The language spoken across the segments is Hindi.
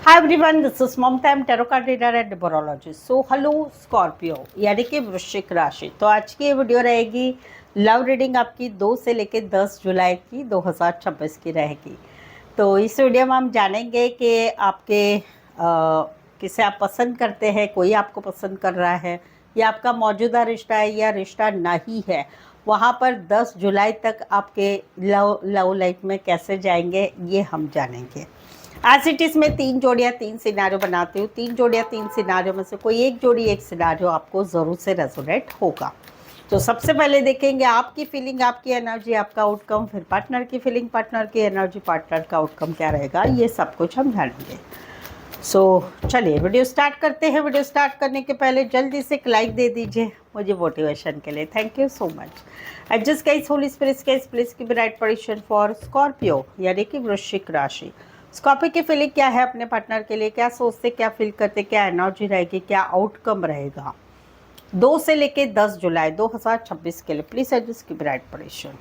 Hi everyone, this is Mamta M tarot card reader and numerologist. So hello Scorpio यानी कि वृश्चिक राशि। तो आज की ये वीडियो रहेगी लव रीडिंग आपकी 2 से लेकर 10 जुलाई की 2026 की रहेगी। तो इस वीडियो में हम जानेंगे कि आपके किसे आप पसंद करते हैं, कोई आपको पसंद कर रहा है या आपका मौजूदा रिश्ता है या रिश्ता नहीं है, वहाँ पर 10 जुलाई तक आपके लव लाइफ में कैसे जाएंगे ये हम जानेंगे। एज इट इज़ मैं 3 जोड़ियाँ 3 सिनारियो बनाती हूँ। 3 जोड़ियाँ 3 सिनारियो में से कोई एक जोड़ी एक सिनारियो आपको ज़रूर से रेजोनेट होगा। तो सबसे पहले देखेंगे आपकी फीलिंग, आपकी एनर्जी, आपका आउटकम, फिर पार्टनर की फीलिंग, पार्टनर की एनर्जी, पार्टनर का आउटकम क्या रहेगा, ये सब कुछ हम जानेंगे। सो चलिए वीडियो स्टार्ट करते हैं। वीडियो स्टार्ट करने के पहले जल्दी से एक लाइक दे दीजिए मुझे मोटिवेशन के लिए। Thank you so much. Adjust guys, holy spirits guys, please give right position for Scorpio यानी कि वृश्चिक राशि। स्कॉर्पियो की फीलिंग क्या है अपने पार्टनर के लिए, क्या सोचते, क्या फील करते, क्या एनर्जी रहेगी, क्या आउटकम रहेगा 2 से लेके 10 जुलाई 2026 के लिए। Please adjust give right position.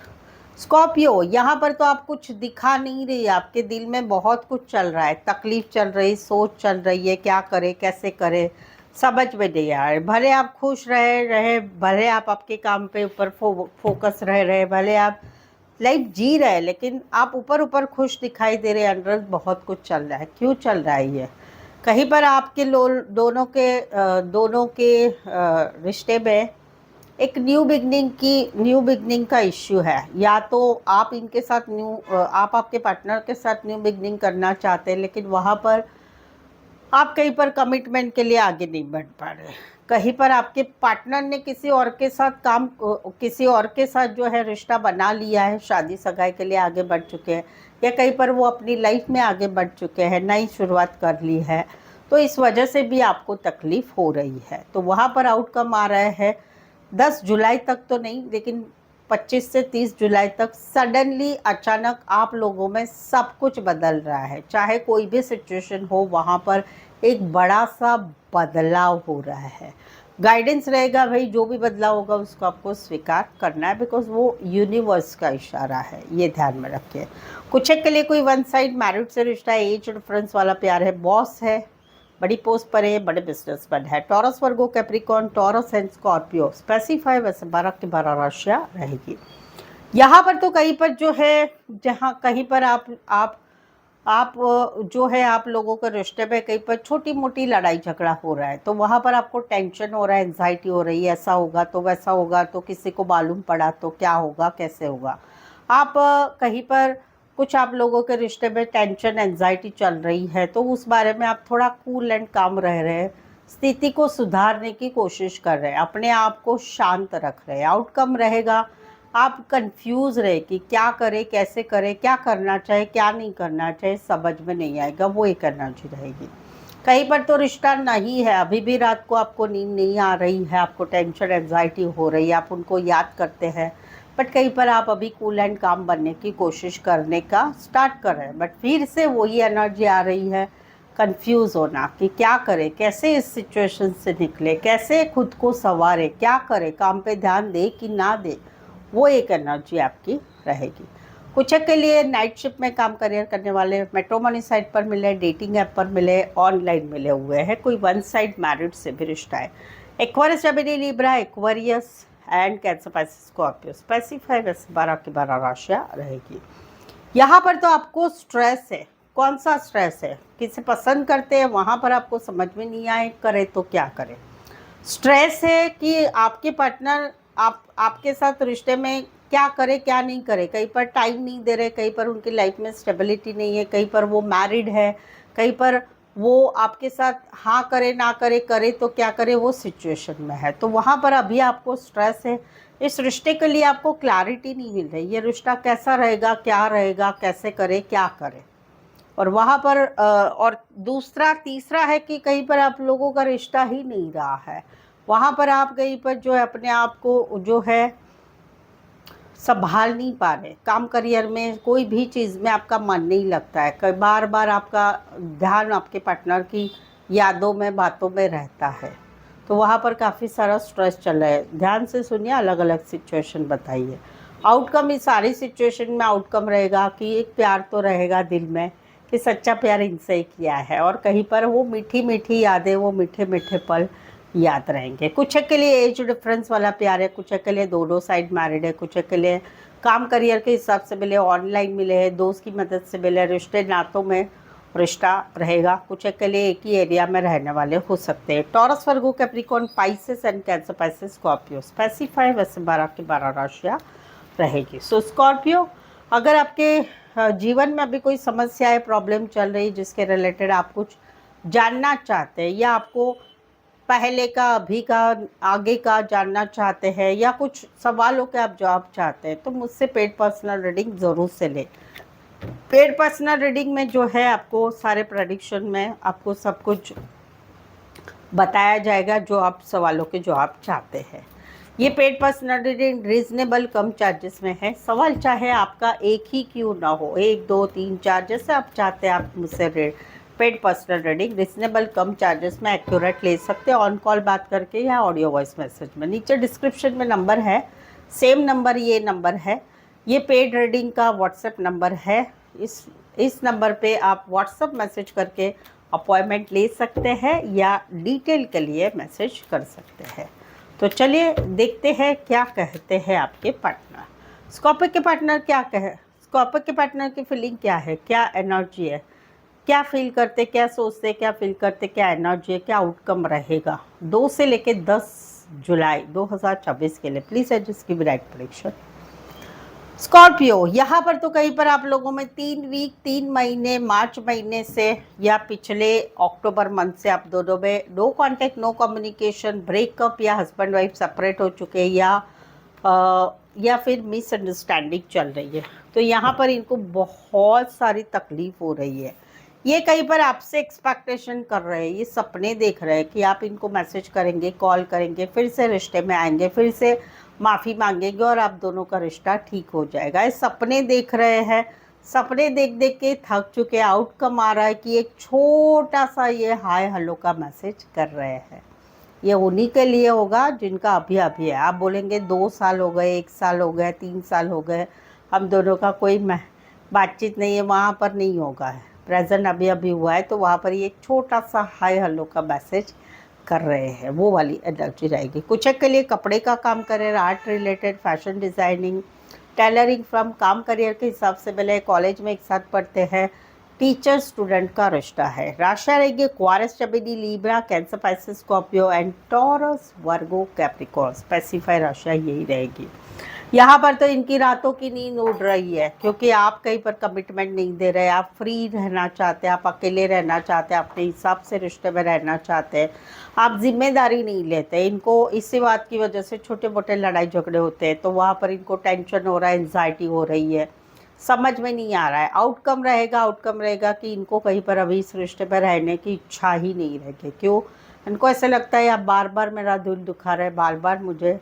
Scorpio, यहाँ पर तो आप कुछ दिखा नहीं रही, आपके दिल में बहुत कुछ चल रहा है, तकलीफ चल रही, सोच चल रही है, क्या करे कैसे करे समझ में नहीं आ रहा है। भले आप खुश रहे भले आप आपके काम पे ऊपर फोकस रहे भले आप लाइफ जी रहे, लेकिन आप ऊपर ऊपर खुश दिखाई दे रहे, अंदर बहुत कुछ चल रहा है। क्यों चल रहा है ये? कहीं पर आपके दोनों के रिश्ते में एक न्यू बिगनिंग का इश्यू है। या तो आप इनके साथ आप आपके पार्टनर के साथ न्यू बिगनिंग करना चाहते हैं, लेकिन वहाँ पर आप कहीं पर कमिटमेंट के लिए आगे नहीं बढ़ पा रहे। कहीं पर आपके पार्टनर ने किसी और के साथ जो है रिश्ता बना लिया है, शादी सगाई के लिए आगे बढ़ चुके हैं, या कहीं पर वो अपनी लाइफ में आगे बढ़ चुके हैं, नई शुरुआत कर ली है। तो इस वजह से भी आपको तकलीफ हो रही है। तो वहाँ पर आउटकम आ रहा है 10 जुलाई तक तो नहीं, लेकिन 25 से 30 जुलाई तक सडनली अचानक आप लोगों में सब कुछ बदल रहा है। चाहे कोई भी सिचुएशन हो, वहाँ पर एक बड़ा सा बदलाव हो रहा है। गाइडेंस रहेगा भाई, जो भी बदलाव होगा उसको आपको स्वीकार करना है, बिकॉज वो यूनिवर्स का इशारा है, ये ध्यान में रखिए। कुछ एक के लिए कोई वन साइड मैरिड से रिश्ता है, एज डिफरेंस वाला प्यार है, बॉस है, बड़ी पोस्ट पर है, बड़े बिजनेसमैन है, taurus, Virgo, Capricorn, taurus and Scorpio. Specify वैसे 12 की 12 राशियाँ रहेगी। यहाँ पर तो कहीं पर जो है, जहाँ कहीं पर आप जो है आप लोगों के रिश्ते में कहीं पर छोटी मोटी लड़ाई झगड़ा हो रहा है, तो वहाँ पर आपको टेंशन हो रहा है, एंजाइटी हो रही है, ऐसा होगा तो वैसा होगा, तो किसी को मालूम पड़ा तो क्या होगा, कैसे होगा। आप कहीं पर कुछ आप लोगों के रिश्ते में टेंशन एंजाइटी चल रही है, तो उस बारे में आप थोड़ा कूल एंड काम रह रहे हैं, स्थिति को सुधारने की कोशिश कर रहे हैं, अपने आप को शांत रख रहे हैं। आउटकम रहेगा आप कंफ्यूज रहे कि क्या करे कैसे करे, क्या करना चाहिए क्या नहीं करना चाहिए, समझ में नहीं आएगा, वो एक एनर्जी रहेगी। कहीं पर तो रिश्ता नहीं है, अभी भी रात को आपको नींद नहीं आ रही है, आपको टेंशन एंजाइटी हो रही है, आप उनको याद करते हैं, बट कहीं पर आप अभी कूल एंड काम बनने की कोशिश करने का स्टार्ट कर रहे हैं, बट फिर से वही एनर्जी आ रही है, कंफ्यूज होना कि क्या करे, कैसे इस सिचुएशन से निकले, कैसे खुद को संवारे, क्या करे, काम पे ध्यान दे कि ना दे, वो एक एनर्जी आपकी रहेगी। कुछ के लिए नाइट शिफ्ट में काम करियर करने वाले, मैट्रिमोनी साइट पर मिले, डेटिंग ऐप पर मिले, ऑनलाइन मिले हुए हैं, कोई वन साइड मैरिड से भी रिश्ता है। Aquarius, Gemini, Libra, Aquarius and cancer, Pisces, Scorpio. Specify वैसे 12 की 12 राशियाँ रहेगी। यहाँ पर तो आपको स्ट्रेस है। कौन सा स्ट्रेस है? किसे पसंद करते हैं, वहाँ पर आपको समझ में नहीं आए, करे तो क्या करें। स्ट्रेस है कि आपके पार्टनर आपके साथ रिश्ते में क्या करे क्या नहीं करे, कहीं पर टाइम नहीं दे रहे, कहीं पर उनकी लाइफ में स्टेबिलिटी नहीं है, कहीं पर वो मैरिड है, कहीं पर वो आपके साथ हाँ करे ना करे, करे तो क्या करे, वो सिचुएशन में है। तो वहाँ पर अभी आपको स्ट्रेस है। इस रिश्ते के लिए आपको क्लैरिटी नहीं मिल रही, ये रिश्ता कैसा रहेगा, क्या रहेगा, कैसे करे क्या करे। और वहाँ पर और दूसरा तीसरा है कि कहीं पर आप लोगों का रिश्ता ही नहीं रहा है, वहाँ पर आप कहीं पर जो है अपने आप को जो है संभाल नहीं पा रहे, काम करियर में कोई भी चीज़ में आपका मन नहीं लगता है, कई बार बार आपका ध्यान आपके पार्टनर की यादों में बातों में रहता है। तो वहाँ पर काफ़ी सारा स्ट्रेस चल रहा है। ध्यान से सुनिए, अलग अलग सिचुएशन बताइए। आउटकम इस सारी सिचुएशन में आउटकम रहेगा कि एक प्यार तो रहेगा दिल में कि सच्चा प्यार इनसे ही किया है, और कहीं पर वो मीठी मीठी यादें, वो मीठे मीठे पल याद रहेंगे। कुछ के लिए एज डिफरेंस वाला प्यार है, कुछ के लिए दोनों साइड मैरिड है, कुछ के लिए काम करियर के हिसाब से मिले, ऑनलाइन मिले हैं, दोस्त की मदद से मिले, रिश्ते नातों में रिश्ता रहेगा। कुछ के लिए एक ही एरिया में रहने वाले हो सकते हैं। Taurus, Virgo, Capricorn, Pisces and cancer, Pisces, Scorpio. Specify वैसे 12 की 12 राशियाँ रहेगी। सो स्कॉर्पियो, अगर आपके जीवन में अभी कोई समस्या है, प्रॉब्लम चल रही जिसके रिलेटेड आप कुछ जानना चाहते हैं, या आपको पहले का, अभी का, आगे का जानना चाहते हैं, या कुछ सवालों के आप जवाब चाहते हैं, तो मुझसे पेड पर्सनल रीडिंग ज़रूर से लें। पेड पर्सनल रीडिंग में जो है आपको सारे प्रेडिक्शन में आपको सब कुछ बताया जाएगा जो आप सवालों के जवाब चाहते हैं। ये पेड पर्सनल रीडिंग रीजनेबल कम चार्जेस में है। सवाल चाहे आपका एक ही क्यों ना हो, 1 2 3 4 जैसे आप चाहते हैं, आप मुझसे पेड पर्सनल रीडिंग रीजनेबल कम चार्जेस में एक्यूरेट ले सकते हैं, ऑन कॉल बात करके या ऑडियो वॉइस मैसेज में। नीचे डिस्क्रिप्शन में नंबर है, सेम नंबर ये नंबर है, ये पेड रीडिंग का व्हाट्सएप नंबर है। इस नंबर पे आप व्हाट्सएप मैसेज करके अपॉइंटमेंट ले सकते हैं या डिटेल के लिए मैसेज कर सकते हैं। तो चलिए देखते हैं क्या कहते हैं आपके पार्टनर। स्कॉर्पियो के पार्टनर क्या कहे, स्कॉर्पियो के पार्टनर की फीलिंग क्या है, क्या एनर्जी है, क्या फील करते, क्या सोचते, क्या फील करते, क्या एनर्जी है, क्या आउटकम रहेगा 2 से लेकर 10 जुलाई 2024 के लिए। प्लीज़ एडजस्ट की राइट प्रेडिक्शन। स्कॉर्पियो, यहाँ पर तो कहीं पर आप लोगों में 3 वीक, 3 महीने, मार्च महीने से या पिछले अक्टूबर मंथ से आप दोनों में no contact, no communication, breakup, या हस्बैंड वाइफ सेपरेट हो चुके हैं, या फिर मिसअंडरस्टैंडिंग चल रही है। तो यहाँ पर इनको बहुत सारी तकलीफ हो रही है। ये कहीं पर आपसे एक्सपेक्टेशन कर रहे हैं, ये सपने देख रहे हैं कि आप इनको मैसेज करेंगे, कॉल करेंगे, फिर से रिश्ते में आएंगे, फिर से माफ़ी मांगेंगे और आप दोनों का रिश्ता ठीक हो जाएगा। ये सपने देख रहे हैं, सपने देख देख के थक चुके। आउटकम आ रहा है कि एक छोटा सा ये हाय हेलो का मैसेज कर रहे हैं। ये उन्हीं के लिए होगा जिनका अभी अभी है। आप बोलेंगे 2 साल हो गए, 1 साल हो गए, 3 साल हो गए, हम दोनों का कोई बातचीत नहीं है, वहाँ पर नहीं होगा है। प्रेजेंट अभी अभी हुआ है, तो वहाँ पर ये छोटा सा हाय हेलो का मैसेज कर रहे हैं, वो वाली एनर्जी रहेगी। कुछ के लिए कपड़े का काम करें, art related, fashion designing, tailoring from, काम करियर के हिसाब से मिले, कॉलेज में एक साथ पढ़ते हैं, टीचर स्टूडेंट का रिश्ता है। राशियाँ रहेगी Aquarius, Gemini, Libra, Cancer, Pisces, Scorpio and Taurus, Virgo, Capricorn. Specify राशियाँ यही रहेगी। यहाँ पर तो इनकी रातों की नींद उड़ रही है, क्योंकि आप कहीं पर कमिटमेंट नहीं दे रहे, आप फ्री रहना चाहते हैं, आप अकेले रहना चाहते हैं, अपने हिसाब से रिश्ते में रहना चाहते हैं, आप जिम्मेदारी नहीं लेते। इनको इसी बात की वजह से छोटे मोटे लड़ाई झगड़े होते हैं, तो वहाँ पर इनको टेंशन हो रहा है, एंजाइटी हो रही है, समझ में नहीं आ रहा है। आउटकम रहेगा कि इनको कहीं पर अभी इस रिश्ते में रहने की इच्छा ही नहीं रहेगी। क्यों? इनको ऐसा लगता है आप बार बार मेरा दिल दुखा रहे, बार बार मुझे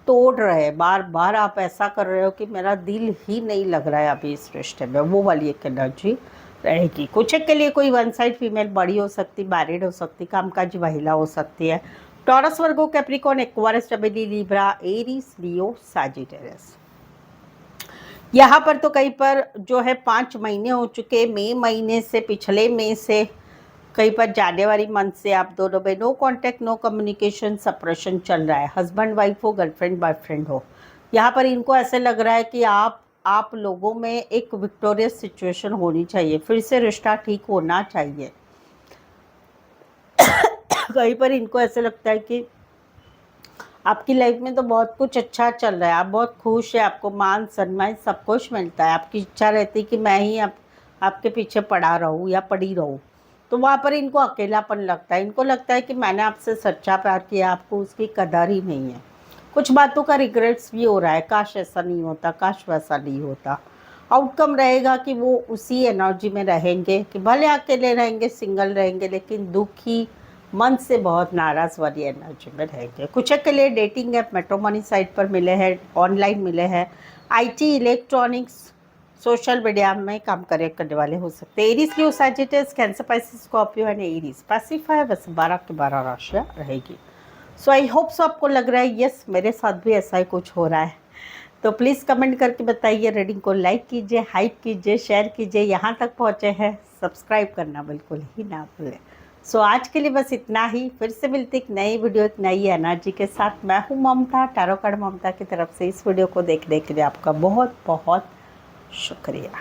तोड़ रहे, बार बार आप ऐसा कर रहे हो कि मेरा दिल ही नहीं लग रहा है अभी इस रिश्ते में, वो वाली एक एनर्जी रहेगी। कुछ के लिए कोई वन साइड फीमेल बड़ी हो सकती, मैरिड हो सकती, कामकाजी महिला हो सकती है। टॉरस, वर्गो, कैप्रिकॉर्न, एक्वारिस, जमिनी, लीब्रा, एरीज, लियो, सजिटेरियस। यहाँ पर तो कहीं पर जो है 5 महीने हो चुके, मई महीने से, पिछले मई से, कहीं पर जनवरी मंथ से आप दोनों में no contact, no communication, separation चल रहा है। हस्बैंड वाइफ हो, गर्लफ्रेंड बॉयफ्रेंड हो, यहाँ पर इनको ऐसे लग रहा है कि आप लोगों में एक विक्टोरियस सिचुएशन होनी चाहिए, फिर से रिश्ता ठीक होना चाहिए। कहीं पर इनको ऐसे लगता है कि आपकी लाइफ में तो बहुत कुछ अच्छा चल रहा है, आप बहुत खुश है, आपको मान सम्मान सब कुछ मिलता है, आपकी इच्छा रहती है कि मैं ही आपके पीछे पड़ा रहूँ या पड़ी रहूँ। तो वहाँ पर इनको अकेलापन लगता है, इनको लगता है कि मैंने आपसे सच्चा प्यार किया, आपको उसकी कदर ही नहीं है। कुछ बातों का रिग्रेट्स भी हो रहा है, काश ऐसा नहीं होता, काश वैसा नहीं होता। आउटकम रहेगा कि वो उसी एनर्जी में रहेंगे कि भले अकेले रहेंगे, सिंगल रहेंगे, लेकिन दुखी मन से बहुत नाराज़ वाली एनर्जी में रहेंगे। कुछ के लिए डेटिंग ऐप, मैट्रिमोनी साइट पर मिले हैं, ऑनलाइन मिले हैं, IT, इलेक्ट्रॉनिक्स, सोशल मीडिया में काम करने वाले हो सकते हैं। Aries, Leo, Sagittarius, cancer, Pisces, Scorpio and Aries. Specify बस 12 की 12 राशियाँ रहेगी। सो आई होप सो आपको लग रहा है यस मेरे साथ भी ऐसा ही कुछ हो रहा है। तो प्लीज़ कमेंट करके बताइए। रीडिंग को लाइक कीजिए, हाइप कीजिए, शेयर कीजिए। यहाँ तक पहुँचे हैं सब्सक्राइब करना बिल्कुल ही ना भूलें। सो आज के लिए बस इतना ही। फिर से मिलती एक नई वीडियो, एक नई एनर्जी के साथ। मैं हूँ ममता, टैरो कार्ड ममता की तरफ से। इस वीडियो को देखने के लिए आपका बहुत बहुत शुक्रिया।